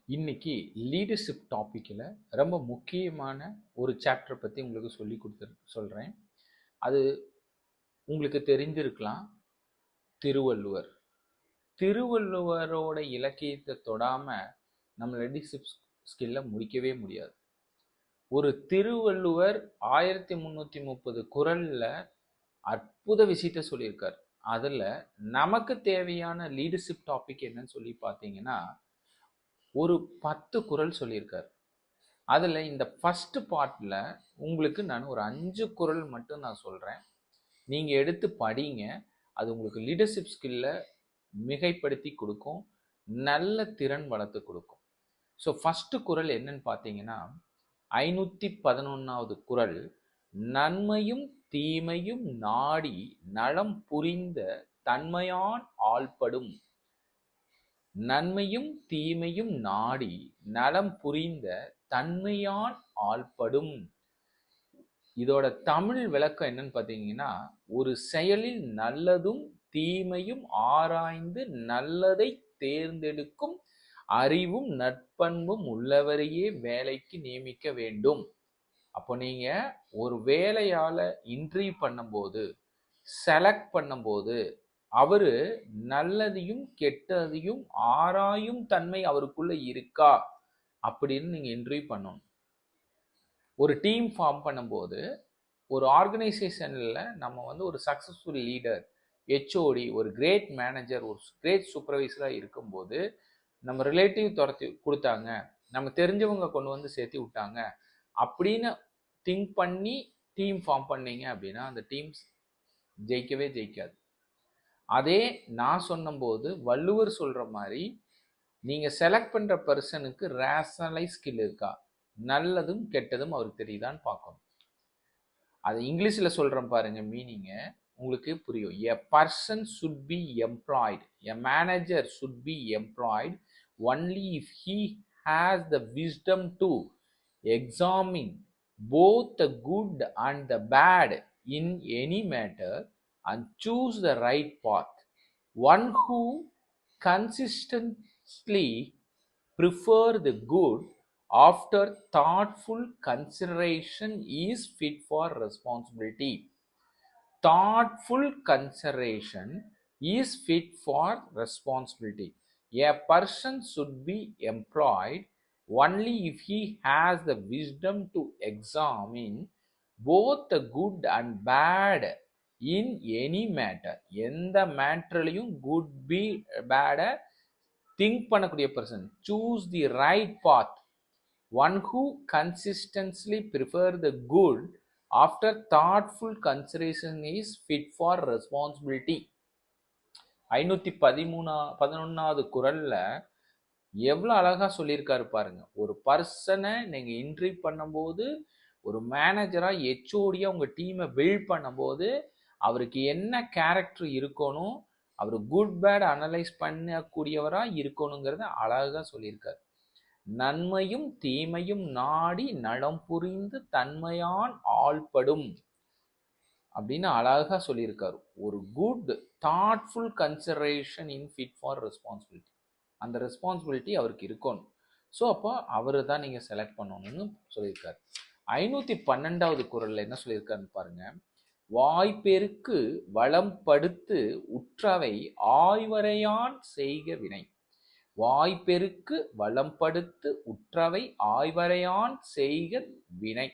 இன்னைக்கு லீடர்ஷிப் டாப்பிக்கில் ரொம்ப முக்கியமான ஒரு சாப்டர் பற்றி உங்களுக்கு சொல்லி சொல்கிறேன். அது உங்களுக்கு தெரிஞ்சிருக்கலாம். திருவள்ளுவர். திருவள்ளுவரோட இலக்கியத்தை தொடாமல் நம்ம லீடர்ஷிப் ஸ்கில்லை முடிக்கவே முடியாது. ஒரு திருவள்ளுவர் 1330 குறளில் அற்புத விஷயத்த சொல்லியிருக்கார். அதில் நமக்கு தேவையான லீடர்ஷிப் டாபிக் என்னன்னு சொல்லி பார்த்தீங்கன்னா ஒரு 10 குறள் சொல்லியிருக்கார். அதில் இந்த ஃபர்ஸ்ட் பார்ட்டில் உங்களுக்கு நான் ஒரு 5 குறள் மட்டும் நான் சொல்கிறேன். நீங்கள் எடுத்து படிங்க. அது உங்களுக்கு லீடர்ஷிப் ஸ்கில்லை மிகைப்படுத்தி கொடுக்கும், நல்ல திறன் வளர்த்து கொடுக்கும். ஸோ ஃபர்ஸ்ட் குறள் என்னன்னு பார்த்தீங்கன்னா 511வது குறள், நன்மையும் தீமையும் நாடி நலம் புரிந்த தன்மையான் ஆள்படும். நன்மையும் தீமையும் நாடி நலம் புரிந்த தன்மையான் ஆள்படும். இதோட தமிழ் விளக்கம் என்னன்னு பார்த்தீங்கன்னா, ஒரு செயலில் நல்லதும் தீமையும் ஆராய்ந்து நல்லதை தேர்ந்தெடுக்கும் அறிவும் நற்பண்பும் உள்ளவரையே வேலைக்கு நியமிக்க வேண்டும். அப்போ நீங்க ஒரு வேலையால இன்டர்வியூ பண்ணும்போது, செலக்ட் பண்ணும்போது, அவரு நல்லதையும் கெட்டதையும் ஆராயும் தன்மை அவருக்குள்ள இருக்கா அப்படின்னு நீங்க இன்டர்வியூ பண்ணணும். ஒரு டீம் ஃபார்ம் பண்ணும்போது, ஒரு ஆர்கனைசேஷன்ல நம்ம ஒரு சக்சஸ்ஃபுல் லீடர், ஹெச்ஓடி, ஒரு கிரேட் மேனேஜர், ஒரு கிரேட் சூப்பர்வைசரா இருக்கும்போது, நம்ம ரிலேட்டிவ் துரத்தி கொடுத்தாங்க, நம்ம தெரிஞ்சவங்க கொண்டு வந்து சேர்த்து விட்டாங்க அப்படின்னு திங்க் பண்ணி டீம் ஃபார்ம் பண்ணீங்க அப்படின்னா அந்த டீம்ஸ் ஜெயிக்கவே ஜெயிக்காது. அதே நான் சொன்னபோது வள்ளுவர் சொல்ற மாதிரி நீங்க செலக்ட் பண்ற பர்சனுக்கு ரேஷனலைஸ் ஸ்கில் இருக்கா, நல்லதும் கெட்டதும் அவருக்கு தெரியுதான்னு பார்க்கணும். அது இங்கிலீஷ்ல சொல்றேன் பாருங்க, மீனிங்க உங்களுக்கு புரியும். A person should be employed, a manager should be employed only if he has the wisdom to examine both the good and the bad in any matter and choose the right path. One who consistently prefer the good after thoughtful consideration is fit for responsibility. Thoughtful consideration is fit for responsibility. A person should be employed only if he has the wisdom to examine both the good and bad in any matter. எந்த மேட்டர்லையும் good be bad think பண்ணக்கூடிய person. Choose the right path. One who consistently prefer the good after thoughtful consideration is fit for responsibility. 511வது குறள்ல எவ்வளோ அழகா சொல்லியிருக்காரு பாருங்க. ஒரு பர்சனை நீங்க இன்டர்வியூ பண்ணும்போது, ஒரு மேனேஜரா ஹெச்ஓடியா உங்க டீமை பில்ட் பண்ணும்போது அவருக்கு என்ன கேரக்டர் இருக்கணும், அவர் குட் பேட் அனலைஸ் பண்ணக்கூடியவரா இருக்கணுங்கிறத அழகா சொல்லியிருக்காரு. நன்மையும் தீமையும் நாடி நலம் புரிந்து தன்மையான் ஆள்படும் அப்படின்னு அழகா சொல்லியிருக்காரு. ஒரு good thoughtful consideration in fit for responsibility. அந்த ரெஸ்பான்சிபிலிட்டி அவருக்கு இருக்கணும். ஸோ அப்போ அவரை தான் நீங்கள் செலக்ட் பண்ணணும்னு சொல்லியிருக்காரு. 512வது குறளில் என்ன சொல்லியிருக்காருன்னு பாருங்க. வாய்ப்பெருக்கு வளம் படுத்து உற்றவை ஆய்வரையான் செய்க வினை. வாய்ப்பெருக்கு வளம் படுத்து உற்றவை ஆய்வரையான் செய்க வினை.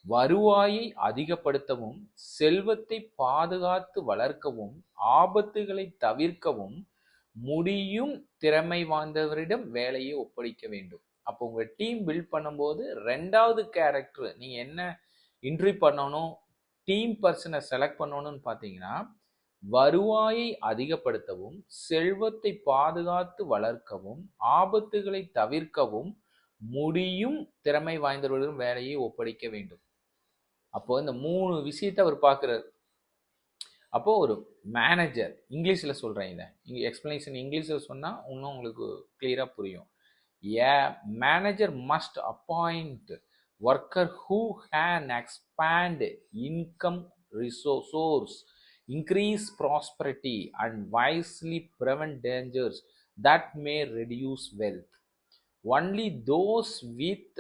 வருவாயை அதிகப்படுத்தவும் செல்வத்தை பாதுகாத்து வளர்க்கவும் ஆபத்துகளை தவிர்க்கவும் முடியும் திறமை வாய்ந்தவரிடம் வேலையை ஒப்படைக்க வேண்டும். அப்போ உங்க டீம் பில்ட் பண்ணும்போது 2வது கேரக்டர் நீங்க என்ன இன்டர்வியூ பண்ணணும், டீம் பர்சனை செலக்ட் பண்ணணும்னு பார்த்தீங்கன்னா, வருவாயை அதிகப்படுத்தவும் செல்வத்தை பாதுகாத்து வளர்க்கவும் ஆபத்துகளை தவிர்க்கவும் முடியும் திறமை வாய்ந்தவர்களிடம் வேலையை ஒப்படைக்க வேண்டும். அப்போ இந்த 3 விஷயத்தை அவர் பார்க்குறாரு. அப்போ ஒரு மேனேஜர், இங்கிலீஷில் சொல்கிறேன், இதை இங்கே எக்ஸ்பிளனேஷன் இங்கிலீஷில் சொன்னால் இன்னும் உங்களுக்கு கிளியராக புரியும். A manager must appoint worker who can expand income resource, increase prosperity and wisely prevent dangers that may reduce wealth. Only those with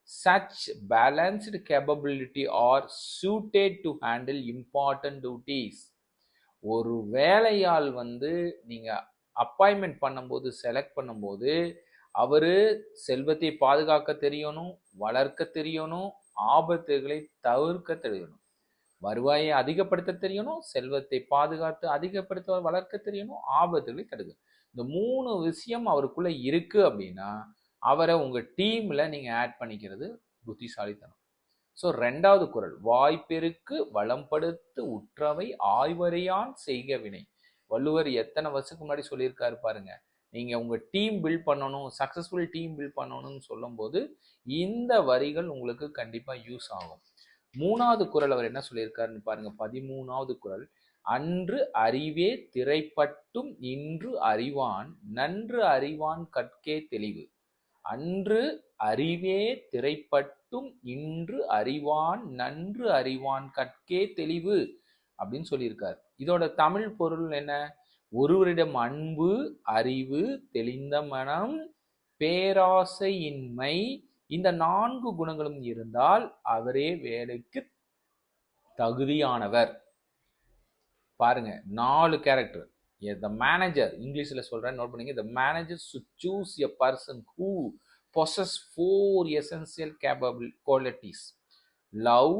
such balanced capability are suited to handle important duties. ஒரு வேலையாள் வந்து நீங்க appointment பண்ணும்போது, select பண்ணும்போது, அவரு செல்வத்தை பாதுகாக்க தெரியணும், வளர்க்க தெரியணும், ஆபத்துகளை தவிர்க்க தெரியணும். வருவாயை அதிகப்படுத்த தெரியணும், செல்வத்தை பாதுகாத்து அதிகப்படுத்த வளர்க்க தெரியணும், ஆபத்துகளை தடுக்கணும். இந்த 3 விஷயம் அவருக்குள்ள இருக்கு அப்படின்னா, அவரை உங்க டீம்ல நீங்க ஆட் பண்ணிக்கிறது புத்திசாலித்தனம். ஸோ 2வது குறள், வாய்ப்பெருக்கு வளம்படுத்து உற்றவை ஆய்வறியான் செய்க வினை. வள்ளுவர் எத்தனை வருஷத்துக்கு முன்னாடி சொல்லியிருக்காரு பாருங்க. நீங்க உங்க டீம் பில்ட் பண்ணணும், சக்சஸ்ஃபுல் டீம் பில்ட் பண்ணணும்னு சொல்லும்போது இந்த வரிகள் உங்களுக்கு கண்டிப்பா யூஸ் ஆகும். 3வது குறள் அவர் என்ன சொல்லியிருக்காருன்னு பாருங்க. 13வது குறள், அன்று அறிவே திரைப்பட்டும் இன்று அறிவான் நன்று அறிவான் கற்கே தெளிவு. அன்று அறிவே திரைப்பட்டும் இன்று அறிவான் நன்று அறிவான் கற்கே தெளிவு அப்படின்னு சொல்லியிருக்கார். இதோட தமிழ் பொருள் என்ன? ஒருவரிடம் அன்பு, அறிவு, தெளிந்த மனம், பேராசையின்மை, இந்த 4 குணங்களும் இருந்தால் அவரே வேலைக்கு தகுதியானவர். பாருங்க, 4 கேரக்டர். The manager, இங்கிலீஷ்ல சொல்றேன், நோட் பண்ணீங்க. The manager should choose a person who possess 4 essential qualities: love,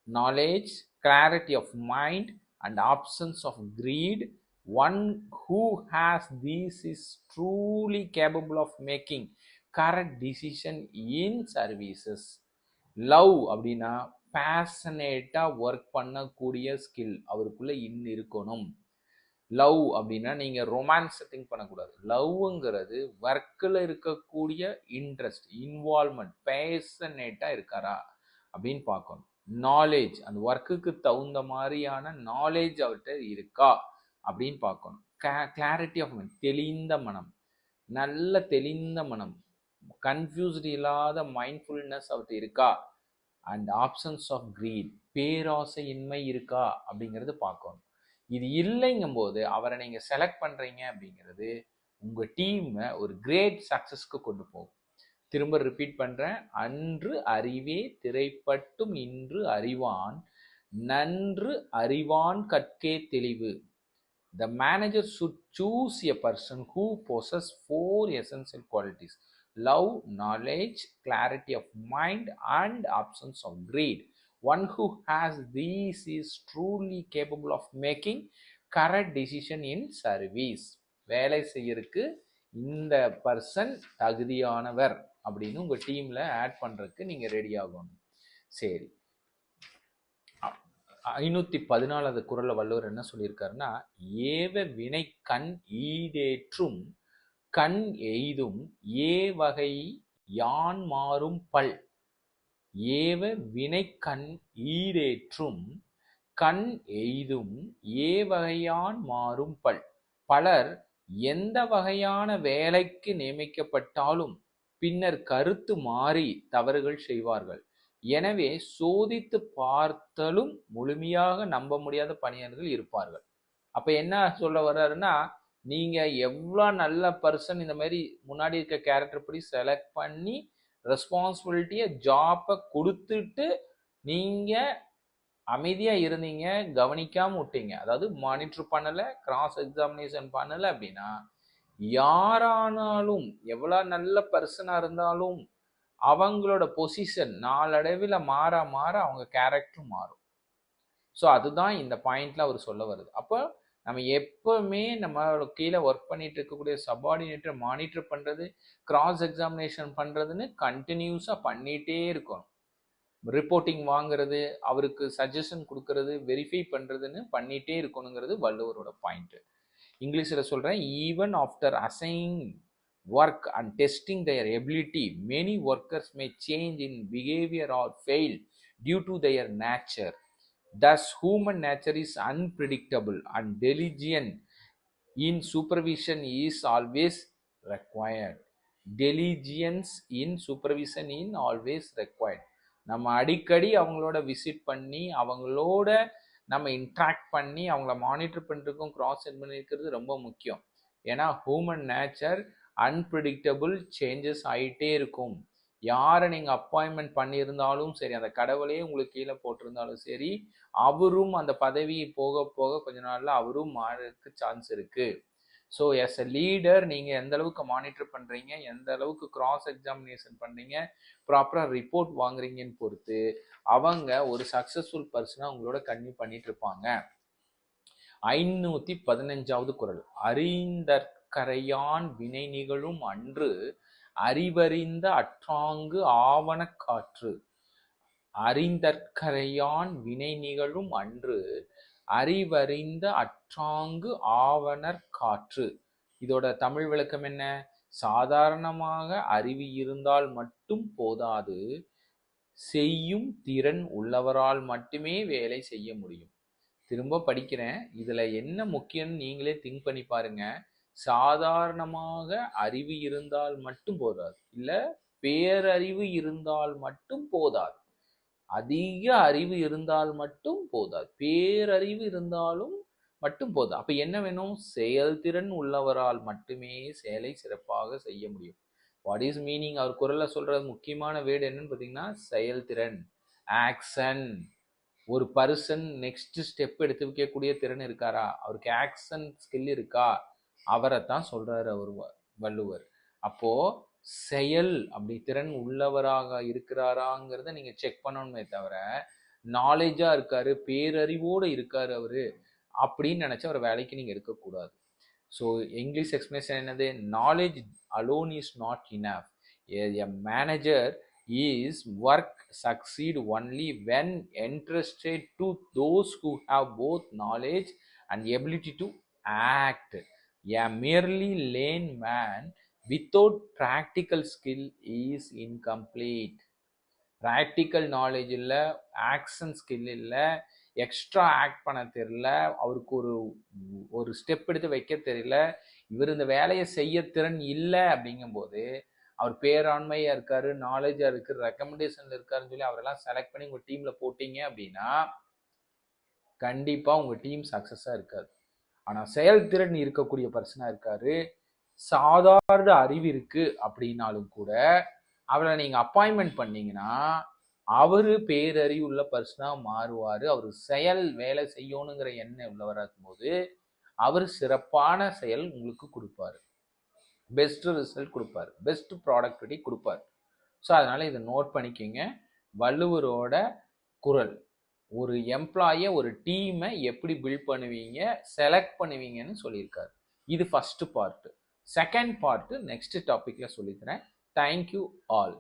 knowledge, clarity of mind, and absence of greed. One who has these is truly capable of making correct decision in services. Love அப்படின்னா பேஷனேட்டா work பண்ணக்கூடிய skill அவருக்குள்ள இருக்கணும். Love அப்படின்னா நீங்க romance think பண்ணக்கூடாது. லவ்ங்கிறது ஒர்க்கில் இருக்கக்கூடிய interest, involvement, பேஷனேட்டா இருக்காரா அப்படின்னு பார்க்கணும். நாலேஜ், அந்த ஒர்க்குக்கு தகுந்த மாதிரியான நாலேஜ் அவர்கிட்ட இருக்கா அப்படின்னு பார்க்கணும். கிளாரிட்டி ஆஃப் மைண்ட், தெளிந்த மனம், நல்ல தெளிந்த மனம், கன்ஃபியூஸ்ட் இல்லாத மைண்ட்ஃபுல்னஸ் அவர்கிட்ட இருக்கா. அண்ட் ஆப்சன்ஸ் ஆஃப் கிரீட், பேராசையின்மை இருக்கா அப்படிங்கிறது பார்க்கணும். இது இல்லைங்கும் போது அவரை நீங்க செலக்ட் பண்றீங்க அப்படிங்கிறது உங்க டீமை ஒரு கிரேட் சக்சஸ்க்கு கொண்டு போகும். திரும்ப ரிப்பீட் பண்றேன். அன்று அறிவே திரைப்பட்டும் இன்று அறிவான் நன்று அறிவான் கற்கே தெளிவு. The manager should choose a person who possesses 4 essential qualities: love, knowledge, clarity of mind, and absence of greed. One who has these is truly capable of making correct decision in service. வேலை செய்யறதுக்கு இந்த person தகுதியானவர் அப்படின்னு உங்க டீம்ல add பண்றதுக்கு நீங்க ready ஆகணும். சரி, 514வது குறள்ல வள்ளுவர் என்ன சொல்லியிருக்காருன்னா, ஏவ வினை கண் ஈடேற்றும் கண் எய்தும் ஏ வகை யான் மாறும் பல். ஏவ வினை கண் ஈடேற்றும் கண் எய்தும் ஏ வகையான் மாறும் பல். பலர் எந்த வகையான வேலைக்கு நியமிக்கப்பட்டாலும் பின்னர் கருத்து மாறி தவறுகள் செய்வார்கள். எனவே சோதித்து பார்த்தலும் முழுமையாக நம்ப முடியாத பணியாளர்கள் இருப்பார்கள். அப்ப என்ன சொல்ல வர்றாருன்னா, நீங்க எவ்வளோ நல்ல பர்சன் இந்த மாதிரி முன்னாடி இருக்க கேரக்டர் படி செலக்ட் பண்ணி ரெஸ்பான்சிபிலிட்டியை ஜாப்பை கொடுத்துட்டு நீங்க அமைதியா இருந்தீங்க, கவனிக்காம விட்டீங்க, அதாவது மானிட்டர் பண்ணல, கிராஸ் எக்ஸாமினேஷன் பண்ணல அப்படின்னா யாரானாலும் எவ்வளவு நல்ல பர்சனா இருந்தாலும் அவங்களோட பொசிஷன் நாளடைவில் மாற மாற அவங்க கேரக்டரும் மாறும். ஸோ அதுதான் இந்த பாயிண்ட்ல அவர் சொல்ல வருது. அப்போ நம்ம எப்பவுமே நம்ம கீழே ஒர்க் பண்ணிட்டு இருக்கக்கூடிய சபார்டினேட்டரை மானிட்டர் பண்றது, கிராஸ் எக்ஸாமினேஷன் பண்றதுன்னு கண்டினியூஸா பண்ணிட்டே இருக்கணும். ரிப்போர்ட்டிங் வாங்குறது, அவருக்கு சஜஷன் கொடுக்கறது, வெரிஃபை பண்றதுன்னு பண்ணிட்டே இருக்கணுங்கிறது வள்ளுவரோட பாயிண்ட். இங்கிலீஷில் சொல்றேன், even after assigning work and testing their ability, many workers may change in behavior or fail due to their nature. Thus, human nature is unpredictable and diligence in supervision is always required. Diligence in supervision is always required. நம்ம அடிக்கடி அவங்களோட visit பண்ணி அவங்களோட நம்ம interact பண்ணி அவங்கள monitor பண்ணிருக்கோம், cross check பண்ணிருக்கிறது ரொம்ப முக்கியம். ஏன்னா ஹியூமன் நேச்சர் அன்பிரிடிக்டபிள் சேஞ்சஸ் ஆகிட்டே இருக்கும். யாரை நீங்கள் அப்பாயின்மெண்ட் பண்ணியிருந்தாலும் சரி, அந்த கடவுளே உங்களுக்கு கீழே போட்டிருந்தாலும் சரி, அவரும் அந்த பதவி போக போக கொஞ்ச நாள்ல அவரும் மாறதுக்கு சான்ஸ் இருக்கு. ஸோ எஸ் எ லீடர் நீங்கள் எந்த அளவுக்கு மானிட்டர் பண்ணுறீங்க, எந்த அளவுக்கு கிராஸ் எக்ஸாமினேஷன் பண்ணுறீங்க, ப்ராப்பராக ரிப்போர்ட் வாங்குறீங்கன்னு பொறுத்து அவங்க ஒரு சக்ஸஸ்ஃபுல் பர்சனாக உங்களோட கன்டினியூ பண்ணிட்டு இருப்பாங்க. 515வது குறள். அறிந்தற்கரையான் வினை நிகழும் அன்று அறிவறிந்த அற்றாங்கு ஆவன காற்று. அறிந்தற்கரையான் வினை நிகழும் அன்று அறிவறிந்த அற்றாங்கு ஆவனர் காற்று. இதோட தமிழ் விளக்கம் என்ன? சாதாரணமாக அறிவு இருந்தால் மட்டும் போதாது, செய்யும் திறன் உள்ளவரால் மட்டுமே வேலை செய்ய முடியும். திரும்ப படிக்கிறேன். இதுல என்ன முக்கியம்னு நீங்களே திங்க் பண்ணி பாருங்க. சாதாரணமாக அறிவு இருந்தால் மட்டும் போதாது, இல்ல பேரறிவு இருந்தால் மட்டும் போதாது, அதிக அறிவு இருந்தால் மட்டும் போதாது, பேரறிவு இருந்தாலும் மட்டும் போதும். அப்ப என்ன வேணும்? செயல்திறன் உள்ளவரால் மட்டுமே செயலை சிறப்பாக செய்ய முடியும். What is meaning? அவர் குரல்ல சொல்ற முக்கியமான வேர்டு என்னன்னு பார்த்தீங்கன்னா செயல்திறன், ஆக்ஷன். ஒரு பர்சன் நெக்ஸ்ட் ஸ்டெப் எடுத்து வைக்கக்கூடிய திறன் இருக்காரா, அவருக்கு ஆக்ஷன் ஸ்கில் இருக்கா, அவரை தான் சொல்றாரு அவர் வள்ளுவர். அப்போ செயல் அப்படி திறன் உள்ளவராக இருக்கிறாராங்கிறத நீங்க செக் பண்ணணுமே தவிர, நாலேஜா இருக்காரு, பேரறிவோடு இருக்காரு அவரு அப்படின்னு நினைச்சு அவர் வேலைக்கு நீங்க இருக்கக்கூடாது. ஸோ இங்கிலீஷ் எக்ஸ்பிளேஷன் என்னது? Knowledge alone is not enough. A manager is work succeed only when entrusted to those who have both knowledge and ability to act. A merely lame man without practical skill is incomplete. Practical knowledge இல்லை, action skill இல்லை, extra act பண்ண தெரியல, அவருக்கு ஒரு step எடுத்து வைக்க தெரியல, இவர் இந்த வேலையை செய்ய திறன் இல்லை அப்படிங்கும்போது அவர் பேராண்மையா இருக்காரு, நாலேஜா இருக்கு, ரெக்கமெண்டேஷன்ல இருக்காருன்னு சொல்லி அவரெல்லாம் செலக்ட் பண்ணி உங்க டீம்ல போட்டீங்க அப்படின்னா கண்டிப்பா உங்க டீம் சக்சஸா இருக்காது. ஆனா செயல்திறன் இருக்கக்கூடிய பர்சனா இருக்காரு, சாதாரண அறிவு இருக்கு அப்படின்னாலும் கூட அவரை நீங்க அப்பாயின்மெண்ட் பண்ணீங்கன்னா அவரு பேரறிவு உள்ள பர்சனா மாறுவாரு. அவரு செயல் வேலை செய்யணுங்கிற எண்ணம் உள்ளவராகும் போது அவர் சிறப்பான செயல் உங்களுக்கு கொடுப்பாரு, பெஸ்ட் ரிசல்ட் கொடுப்பாரு, பெஸ்ட் ப்ராடக்டிவிட்டி கொடுப்பாரு. ஸோ அதனால இதை நோட் பண்ணிக்கோங்க. வள்ளுவரோட குறள். ஒரு எம்ப்ளாயை, ஒரு டீமை எப்படி பில்ட் பண்ணுவீங்க, செலக்ட் பண்ணுவீங்கன்னு சொல்லியிருக்காரு. இது first part. Second part next டாபிக்ல சொல்லித்தரேன். Thank you all.